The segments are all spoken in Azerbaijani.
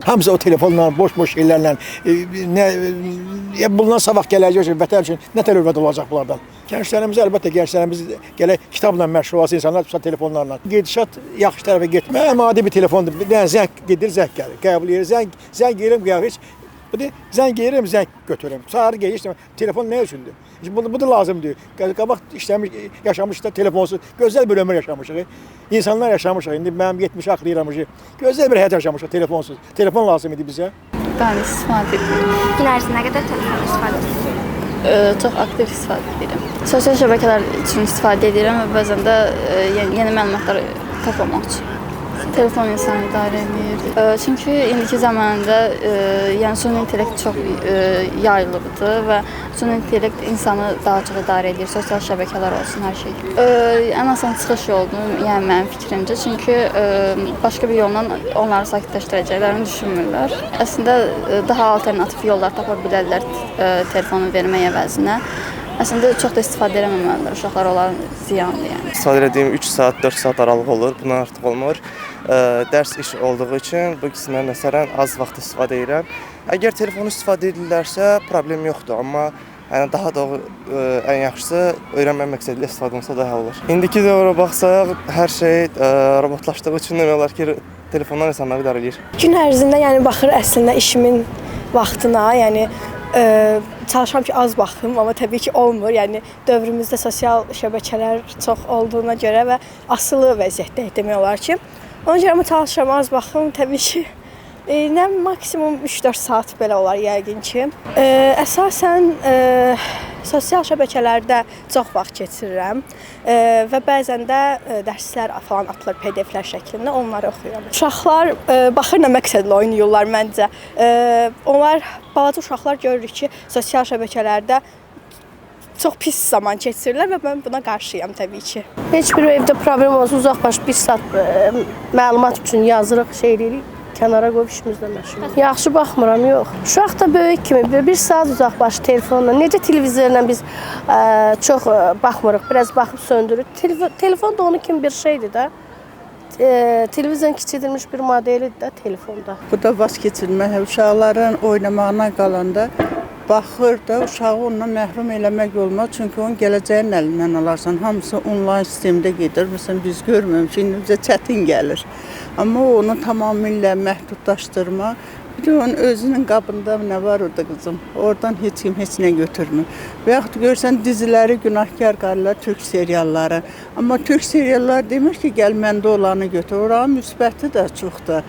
Hamısı o telefonla, boş şeylerle bundan sabah gələcək vətən üçün nə tələbat olacaq bunlardan. Gənclərimiz əlbəttə gənclərimiz gələ kitabla məşğul olası insanlar telefonlarla. Gedişat yaxşı tərəfə getmə, adi bir telefondur. Bir dənə zəng gedir, zəng gəlir. Qəbul edir, zəng gedirəm, heç zəng gedirəm, zəng götürürəm. Sarı gedir, telefon nə üçündür? Bu da lazımdır. Qabaq işləmiş, yaşamışlar telefonsuz. Gözəl bir ömür yaşamışıq. İnsanlar yaşamışıq. İndi mənim 70 axlayıram. Gözəl bir həyat yaşamışıq telefonsuz. Telefon lazım idi bizə. Ben istifadə edirəm. Gün ərzində nə qədər telefon istifadə edirəm? Çox aktiv istifadə edirəm. Sosial şəbəkələr üçün istifadə edirəm və bəzən də yeni məlumatlar toplamaq üçün. Telefon insanı idarə edir. Çünki indiki zamanda yəni süni intellekt çox yayılıbdır və süni intellekt insanı daha çox idarə edir. Sosial şəbəkələr olsun, hər şey. Ən asan çıxış yoludur, yəni mənim fikrimcə. Çünki başqa bir yolla onları sakitləşdirəcəklərini düşünmürlər. Əslində daha alternativ yollar tapa bilərlər telefonu vermək əvəzinə. Əslində çox da istifadə eləməməlidir. Uşaqlar onların ziyandır yəni. İstifadə etdiyim 3 saat, 4 saat aralığı olur. Bundan artıq olmur. Dərs iş olduğu üçün bu ikisindən məsələn az vaxt istifadə edirəm. Əgər telefonu istifadə edirlərsə problem yoxdur, amma yəni daha da ən yaxşısı öyrənmə məqsədilə istifadə olunsa daha olur. İndiki dövrə baxsaq, hər şey robotlaşdığı üçün demək olar ki, telefonlar insanları idarə edir. Gün ərzində yəni baxır əslində işimin vaxtına, yəni çalışıram ki, az baxım, amma təbii ki, olmur. Yəni dövrümüzdə sosial şəbəkələr çox olduğuna görə və asılı vəziyyətdə demək olar ki, ona görə çalışıram az baxım, təbii ki, nə maksimum 3-4 saat belə olar yəqin ki. Əsasən sosial şəbəkələrdə çox vaxt keçirirəm və bəzən də dərslər falan atılır PDF-lər şəklində, onları oxuyuram. Uşaqlar baxır nə məqsədlə oynayırlar məncə. Onlar, balaca uşaqlar görürük ki, sosial şəbəkələrdə çox pis zaman keçirirlər və mən buna qarşıyam təbii ki. Heç bir evdə problem olsa uzaqbaş 1 saat məlumat üçün yazırıq, şey edirik. Kənara qoyub işimizlə məşğul. Yaxşı baxmıram, yox. Uşaq da böyük kimi 1 saat uzaqbaşı telefonla. Necə televizorla biz çox baxmırıq, biraz baxıb söndürürük. Telefon da onun kimi bir şeydir də. Televizyon kiçildilmiş bir modelidir də telefonda. Bu da vaxt keçirmək, uşaqların oynamağına qalanda baxır da uşağı ondan məhrum eləmək olmaz. Çünki onun gələcəyin əlindən alarsan. Hamısı onlayn sistemdə gedir. Məsələn, biz görməmişik, indi bizə çətin gəlir. Amma onu tamamilə məhdudlaşdırma, bir də onun özünün qabında nə var orada qızım, oradan heç kim heç nə götürmür. Və yaxud görsən diziləri günahkar qarlar, türk serialları. Amma türk serialları demir ki, gəl məndə olanı götür, oranın müsbəti də çoxdur.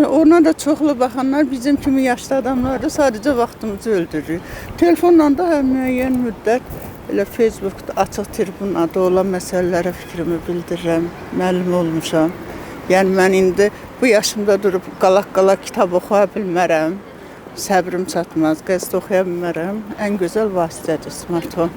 Ona da çoxlu baxanlar bizim kimi yaşlı adamlar da sadəcə vaxtımızı öldürür. Telefonla da müəyyən müddət elə Facebookda açıq tribunada olan məsələlərə fikrimi bildirirəm, müəllim olmuşam. Yəni mən indi bu yaşımda durub qalaq-qalaq kitab oxuya bilmərəm, səbrim çatmaz, qəzet oxuya bilmərəm. Ən gözəl vasitədir smartfon.